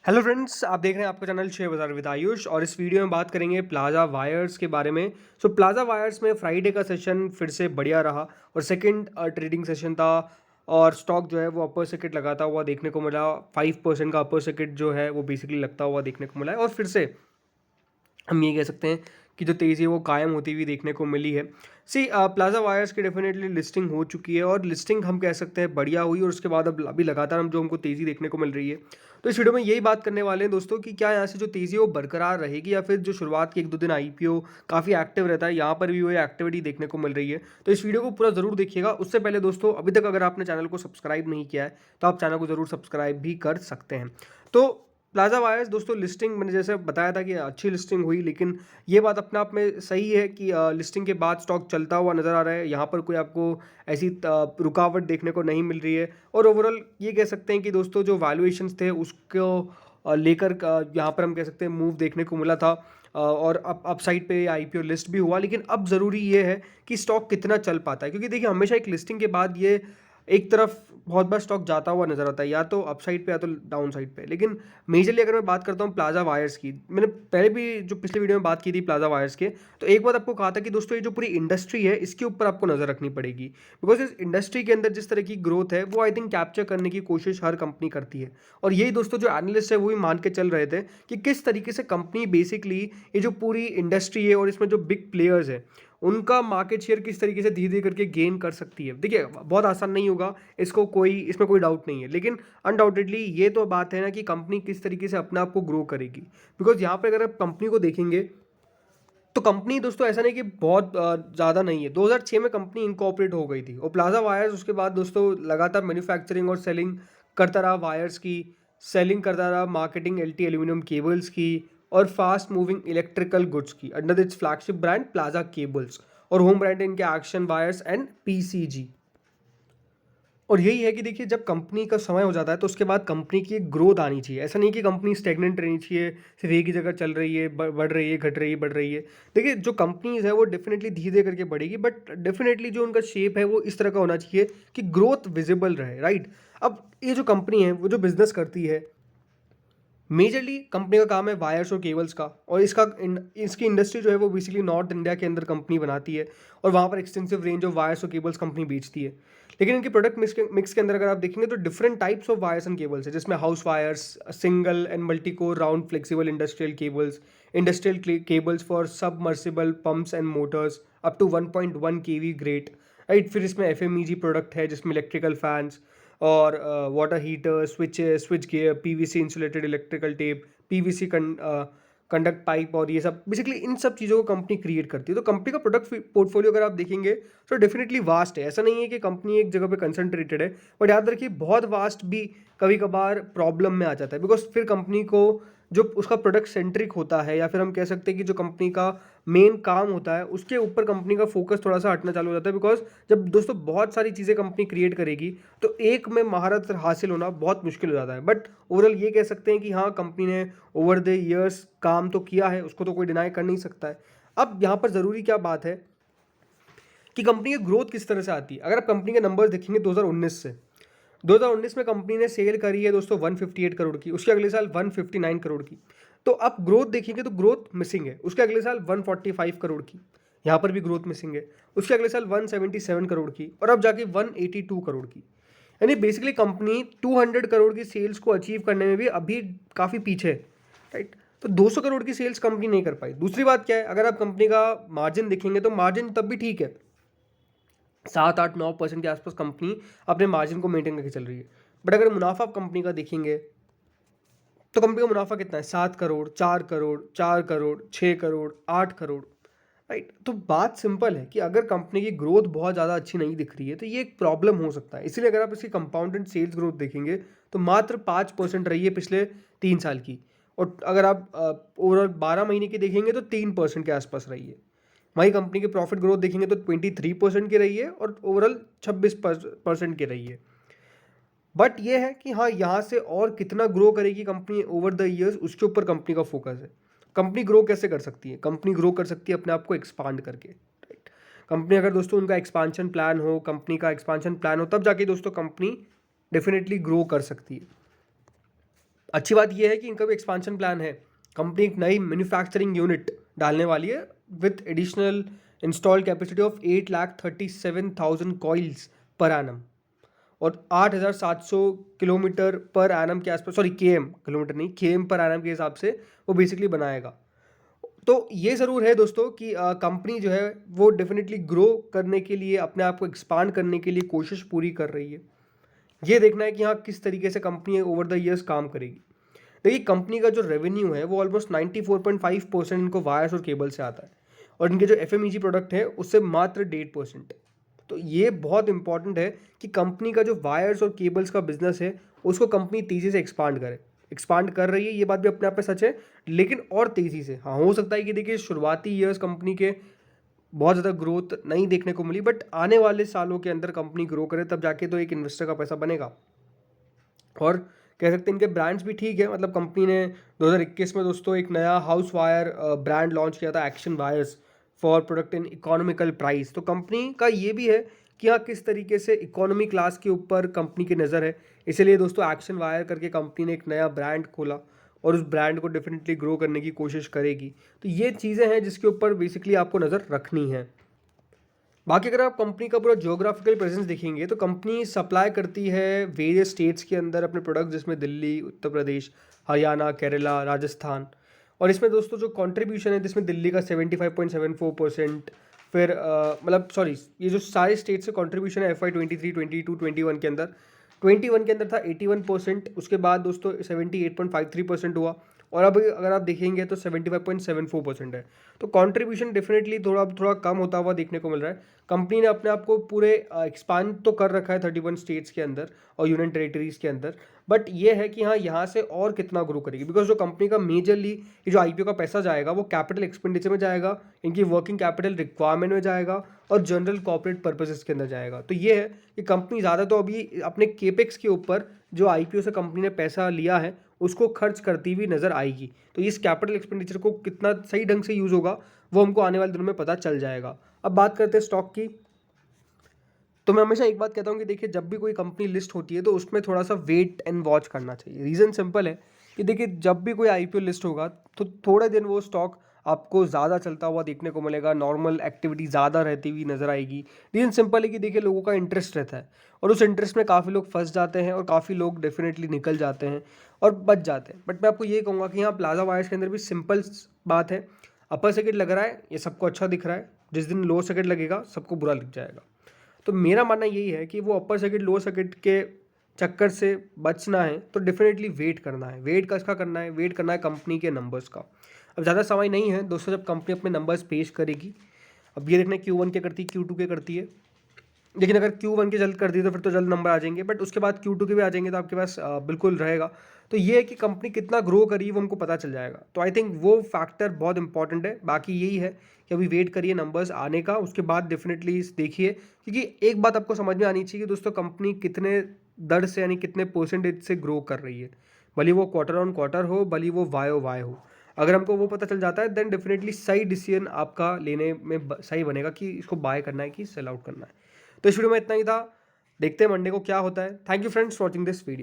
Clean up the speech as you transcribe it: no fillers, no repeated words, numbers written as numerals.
Hello friends, आप देख रहे हैं आपका चैनल शेयर बाजार विद आयुष और इस वीडियो में बात करेंगे प्लाजा वायर्स के बारे में। प्लाजा वायर्स में फ्राइडे का सेशन फिर से बढ़िया रहा और सेकंड ट्रेडिंग सेशन था और स्टॉक जो है वो अपर सर्किट लगाता हुआ देखने को मिला। 5% का अपर सर्किट जो है वो बेसिकली लगता हुआ देखने को मिला है और फिर से हम ये कह सकते हैं कि जो तेज़ी है वो कायम होती हुई देखने को मिली है। प्लाजा वायर्स की डेफिनेटली लिस्टिंग हो चुकी है और लिस्टिंग हम कह सकते हैं बढ़िया हुई और उसके बाद अब अभी लगातार हम जो हमको तेज़ी देखने को मिल रही है। तो इस वीडियो में यही बात करने वाले हैं दोस्तों कि क्या यहाँ से जो तेज़ी है वो बरकरार रहेगी या फिर जो शुरुआत के 1-2 दिन आईपीओ काफ़ी एक्टिव रहता है, यहाँ पर भी वही एक्टिविटी देखने को मिल रही है। तो इस वीडियो को पूरा ज़रूर देखिएगा। उससे पहले दोस्तों, अभी तक अगर आपने चैनल को सब्सक्राइब नहीं किया है तो आप चैनल को ज़रूर सब्सक्राइब भी कर सकते हैं। तो प्लाजा वायर्स दोस्तों, लिस्टिंग मैंने जैसे बताया था कि अच्छी लिस्टिंग हुई, लेकिन ये बात अपने आप में सही है कि लिस्टिंग के बाद स्टॉक चलता हुआ नज़र आ रहा है। यहाँ पर कोई आपको ऐसी रुकावट देखने को नहीं मिल रही है और ओवरऑल ये कह सकते हैं कि दोस्तों जो वैल्यूएशंस थे उसको लेकर यहाँ पर हम कह सकते हैं मूव देखने को मिला था। और अपसाइड पे आईपीओ लिस्ट भी हुआ, लेकिन अब ज़रूरी ये है कि स्टॉक कितना चल पाता है, क्योंकि देखिए हमेशा एक लिस्टिंग के बाद ये एक तरफ बहुत बार स्टॉक जाता हुआ नजर आता है, या तो अपसाइड पे या तो डाउन साइड पे। लेकिन मेजरली अगर मैं बात करता हूँ प्लाजा वायर्स की, मैंने पहले भी जो पिछले वीडियो में बात की थी प्लाजा वायर्स के, तो एक बात आपको कहा था कि दोस्तों ये जो पूरी इंडस्ट्री है इसके ऊपर आपको नज़र रखनी पड़ेगी, बिकॉज इस इंडस्ट्री के अंदर जिस तरह की ग्रोथ है वो आई थिंक कैप्चर करने की कोशिश हर कंपनी करती है। और यही दोस्तों जो एनालिस्ट है वो भी मान के चल रहे थे कि किस तरीके से कंपनी बेसिकली ये जो पूरी इंडस्ट्री है और इसमें जो बिग प्लेयर्स है उनका मार्केट शेयर किस तरीके से धीरे धीरे करके गेन कर सकती है। देखिए बहुत आसान नहीं होगा, इसमें कोई डाउट नहीं है, लेकिन अनडाउटेडली ये तो बात है ना कि कंपनी किस तरीके से अपने आप को ग्रो करेगी। बिकॉज यहाँ पे अगर आप कंपनी को देखेंगे तो कंपनी दोस्तों ऐसा नहीं कि बहुत ज़्यादा नहीं है। 2006 में कंपनी इनकॉर्पोरेट हो गई थी और प्लाजा वायर्स उसके बाद दोस्तों लगातार मैन्युफैक्चरिंग और सेलिंग करता रहा, वायर्स की सेलिंग करता रहा, मार्केटिंग एलटी एल्यूमिनियम केबल्स की और फास्ट मूविंग इलेक्ट्रिकल गुड्स की under its flagship brand plaza cables, और होम ब्रांड इनके एक्शन वायर्स एंड पीसीजी। और यही है कि देखिए जब कंपनी का समय हो जाता है तो उसके बाद कंपनी की एक ग्रोथ आनी चाहिए। ऐसा नहीं कि कंपनी स्टेगनेंट रहनी चाहिए, सिर्फ एक ही जगह चल रही है, बढ़ रही है, घट रही है, बढ़ रही है। देखिए जो कंपनीज है वो डेफिनेटली धीरे धीरे करके बढ़ेगी, बट डेफिनेटली जो उनका शेप है वो इस तरह का होना चाहिए कि ग्रोथ विजिबल रहे, राइट। अब ये जो कंपनी है वो जो बिजनेस करती है, मेजरली कंपनी का काम है वायर्स और केबल्स का, और इसकी इंडस्ट्री जो है वो बेसिकली नॉर्थ इंडिया के अंदर कंपनी बनाती है और वहाँ पर एक्सटेंसिव रेंज ऑफ वायर्स और केबल्स कंपनी बेचती है। लेकिन इनके प्रोडक्ट मिक्स के अंदर अगर आप देखेंगे तो different types of wires and cables है, जिसमें house wires, single and multi core round flexible industrial cables, industrial cables for submersible pumps and motors up to 1.1 KV grade, right. फिर इसमें एफएमईजी प्रोडक्ट है जिसमें इलेक्ट्रिकल फैंस और water heater, switch gear, PVC insulated electrical tape, PVC conduct pipe, और ये सब basically इन सब चीज़ों को कंपनी क्रिएट करती है। तो कंपनी का प्रोडक्ट पोर्टफोलियो अगर आप देखेंगे तो डेफिनेटली वास्ट है। ऐसा नहीं है कि कंपनी एक जगह पे कंसंट्रेटेड है, बट याद रखिए बहुत वास्ट भी कभी कभार प्रॉब्लम में आ जाता है, बिकॉज फिर कंपनी को जो उसका प्रोडक्ट सेंट्रिक होता है, या फिर हम कह सकते हैं कि जो कंपनी का मेन काम होता है उसके ऊपर कंपनी का फोकस थोड़ा सा हटना चालू हो जाता है। बिकॉज जब दोस्तों बहुत सारी चीज़ें कंपनी क्रिएट करेगी तो एक में महारत हासिल होना बहुत मुश्किल हो जाता है। बट ओवरऑल ये कह सकते हैं कि हाँ, कंपनी ने ओवर द ईयर्स काम तो किया है, उसको तो कोई डिनाई कर नहीं सकता है। अब यहाँ पर ज़रूरी क्या बात है कि कंपनी की ग्रोथ किस तरह से आती है। अगर आप कंपनी के नंबर्स देखेंगे 2019 से, 2019 में कंपनी ने सेल करी है दोस्तों 158 करोड़ की, उसके अगले साल 159 करोड़ की। तो आप ग्रोथ देखेंगे तो ग्रोथ मिसिंग है। उसके अगले साल 145 करोड़ की, यहाँ पर भी ग्रोथ मिसिंग है। उसके अगले साल 177 करोड़ की, और अब जाके 182 करोड़ की। यानी बेसिकली कंपनी 200 करोड़ की सेल्स को अचीव करने में भी अभी काफ़ी पीछे है, राइट। तो 200 करोड़ की सेल्स कंपनी नहीं कर पाई। दूसरी बात क्या है, अगर आप कंपनी का मार्जिन देखेंगे तो मार्जिन तब भी ठीक है, 7-8-9% के आसपास कंपनी अपने मार्जिन को मेंटेन करके चल रही है। बट अगर मुनाफा कंपनी का देखेंगे तो कंपनी का मुनाफा कितना है, 7 करोड़, 4 करोड़, 4 करोड़, 6 करोड़, 8 करोड़, राइट। तो बात सिंपल है कि अगर कंपनी की ग्रोथ बहुत ज़्यादा अच्छी नहीं दिख रही है तो ये एक प्रॉब्लम हो सकता है। इसीलिए अगर आप इसकी कंपाउंडेड सेल्स ग्रोथ देखेंगे तो मात्र 5% रही है पिछले 3 साल की, और अगर आप ओवरऑल 12 महीने की देखेंगे तो 3% के आसपास रही है। वही कंपनी की प्रॉफिट ग्रोथ देखेंगे तो 23% की रही है और ओवरऑल 26% की रही है। बट ये है कि हाँ, यहाँ से और कितना ग्रो करेगी कंपनी ओवर द ईयर्स, उसके ऊपर कंपनी का फोकस है। कंपनी ग्रो कैसे कर सकती है, कंपनी ग्रो कर सकती है अपने आप को एक्सपांड करके, राइट। कंपनी अगर दोस्तों उनका एक्सपांशन प्लान हो, कंपनी का एक्सपांशन प्लान हो, तब जाके दोस्तों कंपनी डेफिनेटली ग्रो कर सकती है। अच्छी बात यह है कि इनका भी एक्सपांशन प्लान है। कंपनी एक नई मैन्युफैक्चरिंग यूनिट डालने वाली है with additional install capacity of 8,37,000 coils per annum, और 8,700 किलोमीटर पर एनम के आसपास, सॉरी केएम, किलोमीटर नहीं, केएम पर एनम के हिसाब से वो बेसिकली बनाएगा। तो ये ज़रूर है दोस्तों कि कंपनी जो है वो डेफिनेटली ग्रो करने के लिए, अपने आप को एक्सपांड करने के लिए कोशिश पूरी कर रही है। ये देखना है कि हाँ किस तरीके से कंपनी ओवर द ईयर्स काम करेगी। देखिए कंपनी का जो रेवेन्यू है वो ऑलमोस्ट 94.5% इनको वायर्स और केबल से आता है, और इनके जो एफएमईजी प्रोडक्ट है उससे मात्र 1.5%। तो ये बहुत इंपॉर्टेंट है कि कंपनी का जो वायर्स और केबल्स का बिजनेस है उसको कंपनी तेज़ी से एक्सपांड करे। एक्सपांड कर रही है, ये बात भी अपने आप में सच है, लेकिन और तेज़ी से। हाँ, हो सकता है कि देखिए शुरुआती ईयर्स कंपनी के बहुत ज़्यादा ग्रोथ नहीं देखने को मिली, बट आने वाले सालों के अंदर कंपनी ग्रो करे तब जाके तो एक इन्वेस्टर का पैसा बनेगा। और कह सकते हैं इनके ब्रांड्स भी ठीक है, मतलब कंपनी ने 2021 में दोस्तों एक नया हाउस वायर ब्रांड लॉन्च किया था, action wires for product in economical price. तो कंपनी का ये भी है कि हाँ किस तरीके से इकोनॉमी क्लास के ऊपर कंपनी की नज़र है, इसीलिए दोस्तों एक्शन वायर करके कंपनी ने एक नया ब्रांड खोला और उस ब्रांड को डेफिनेटली ग्रो करने की कोशिश करेगी। तो ये चीज़ें हैं जिसके ऊपर बेसिकली आपको नज़र रखनी है। बाकी अगर आप कंपनी का पूरा ज्योग्राफिकल प्रेजेंस देखेंगे तो कंपनी सप्लाई करती है वेरियस स्टेट्स के अंदर अपने प्रोडक्ट, जिसमें दिल्ली, उत्तर प्रदेश, हरियाणा, केरला, राजस्थान। और इसमें दोस्तों जो कंट्रीब्यूशन है जिसमें दिल्ली का 75.74%, फिर मतलब सॉरी, ये जो सारे स्टेट से कंट्रीब्यूशन है FY23, 22, 21 के अंदर, 21 के अंदर था 81%, उसके बाद दोस्तों 78.53% हुआ, और अब अगर आप देखेंगे तो 75.74% है। तो कंट्रीब्यूशन डेफिनेटली थोड़ा थोड़ा कम होता हुआ देखने को मिल रहा है। कंपनी ने अपने आप को पूरे एक्सपांड तो कर रखा है 31 स्टेट्स के अंदर और यूनियन टेरिटरीज के अंदर, बट ये है कि हाँ यहाँ से और कितना ग्रो करेगी, बिकॉज जो कंपनी का मेजरली ये जो आईपीओ का पैसा जाएगा वो कैपिटल एक्सपेंडिचर में जाएगा, इनकी वर्किंग कैपिटल रिक्वायरमेंट में जाएगा और जनरल कॉर्पोरेट पर्पसेस के अंदर जाएगा। तो ये है कि कंपनी ज़्यादा तो अभी अपने केपेक्स के ऊपर जो आईपीओ से कंपनी ने पैसा लिया है उसको खर्च करती हुई नज़र आएगी। तो इस कैपिटल एक्सपेंडिचर को कितना सही ढंग से यूज़ होगा वो हमको आने वाले दिनों में पता चल जाएगा। अब बात करते हैं स्टॉक की। तो मैं हमेशा एक बात कहता हूँ कि देखिए जब भी कोई कंपनी लिस्ट होती है तो उसमें थोड़ा सा वेट एंड वॉच करना चाहिए। रीज़न सिंपल है कि देखिए जब भी कोई आईपीओ लिस्ट होगा तो थोड़े दिन वो स्टॉक आपको ज़्यादा चलता हुआ देखने को मिलेगा, नॉर्मल एक्टिविटी ज़्यादा रहती हुई नज़र आएगी। रीज़न सिंपल है कि देखिए लोगों का इंटरेस्ट रहता है और उस इंटरेस्ट में काफ़ी लोग फंस जाते हैं और काफ़ी लोग डेफिनेटली निकल जाते हैं और बच जाते हैं। बट मैं आपको ये कहूँगा कि यहाँ प्लाजा वायर्स के अंदर भी सिंपल बात है, अपर सर्किट लग रहा है, ये सबको अच्छा दिख रहा है, जिस दिन लो सर्किट लगेगा सबको बुरा लग जाएगा। तो मेरा मानना यही है कि वो अपर सर्किट लोअर सर्किट के चक्कर से बचना है तो डेफिनेटली वेट करना है। वेट किसका करना है? वेट करना है कंपनी के नंबर्स का। अब ज़्यादा समय नहीं है दोस्तों जब कंपनी अपने नंबर्स पेश करेगी। अब ये देखना है Q1 के करती है, Q2 के करती है, लेकिन अगर Q1 के जल्द कर दी तो फिर तो जल्द नंबर आ जाएंगे, बट उसके बाद Q2 के भी आ जाएंगे तो आपके पास बिल्कुल रहेगा। तो ये है कि कंपनी कितना ग्रो करी वो हमको पता चल जाएगा। तो आई थिंक वो फैक्टर बहुत इंपॉर्टेंट है। बाकी यही है कि अभी वेट करिए नंबर्स आने का, उसके बाद डेफिनेटली देखिए, क्योंकि एक बात आपको समझ में आनी चाहिए कि दोस्तों कंपनी कितने दर से यानी कितने परसेंटेज से ग्रो कर रही है, भले वो क्वार्टर ऑन क्वार्टर हो, भले वो वाई हो। अगर हमको वो पता चल जाता है देन डेफिनेटली सही डिसीजन आपका लेने में सही बनेगा कि इसको बाय करना है कि सेल आउट करना है। तो इस वीडियो में इतना ही था, देखते हैं मंडे को क्या होता है। Thank you friends for watching this video.